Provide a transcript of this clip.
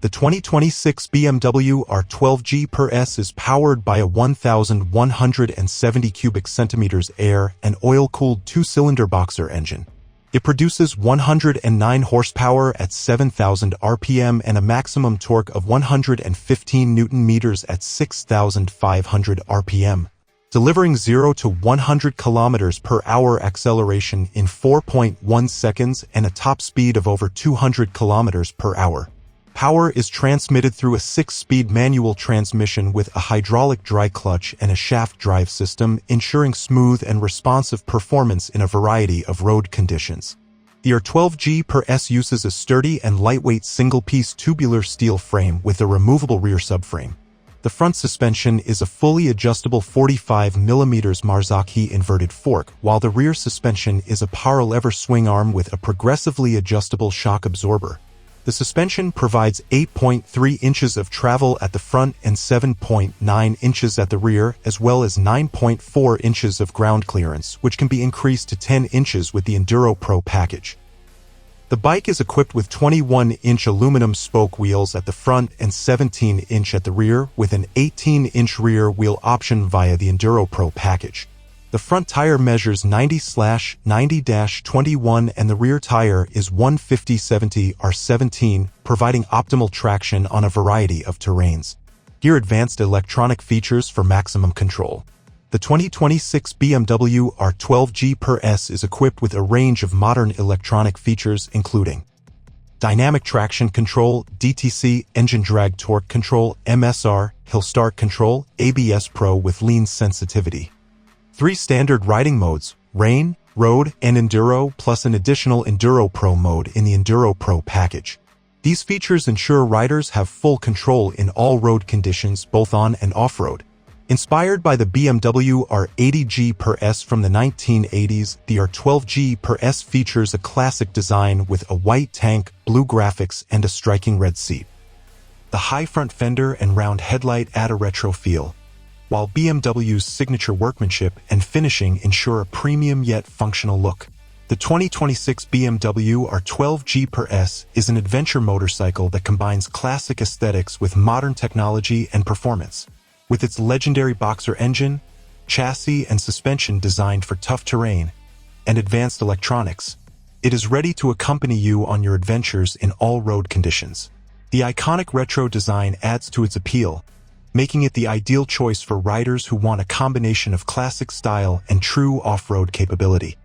The 2026 BMW R12G/S is powered by a 1,170 cubic centimeters air and oil-cooled two-cylinder boxer engine. It produces 109 horsepower at 7,000 RPM and a maximum torque of 115 Nm at 6,500 RPM, delivering 0 to 100 km/h acceleration in 4.1 seconds and a top speed of over 200 km/h. Power is transmitted through a 6-speed manual transmission with a hydraulic dry clutch and a shaft drive system, ensuring smooth and responsive performance in a variety of road conditions. The R12G/S uses a sturdy and lightweight single-piece tubular steel frame with a removable rear subframe. The front suspension is a fully adjustable 45mm Marzocchi inverted fork, while the rear suspension is a power lever swing arm with a progressively adjustable shock absorber. The suspension provides 8.3 inches of travel at the front and 7.9 inches at the rear, as well as 9.4 inches of ground clearance, which can be increased to 10 inches with the Enduro Pro package. The bike is equipped with 21-inch aluminum spoke wheels at the front and 17-inch at the rear, with an 18-inch rear wheel option via the Enduro Pro package. The front tire measures 90/90-21 and the rear tire is 150/70 providing optimal traction on a variety of terrains. Here advanced electronic features for maximum control. The 2026 BMW R12G/S is equipped with a range of modern electronic features including dynamic traction control, DTC, engine drag torque control, MSR, hill start control, ABS Pro with lean sensitivity. 3 standard riding modes, rain, road, and enduro, plus an additional Enduro Pro mode in the Enduro Pro package. These features ensure riders have full control in all road conditions, both on and off-road. Inspired by the BMW R80G/S from the 1980s, the R12G/S features a classic design with a white tank, blue graphics, and a striking red seat. The high front fender and round headlight add a retro feel, while BMW's signature workmanship and finishing ensure a premium yet functional look. The 2026 BMW R12G/S is an adventure motorcycle that combines classic aesthetics with modern technology and performance. With its legendary boxer engine, chassis and suspension designed for tough terrain, and advanced electronics, it is ready to accompany you on your adventures in all road conditions. The iconic retro design adds to its appeal, making it the ideal choice for riders who want a combination of classic style and true off-road capability.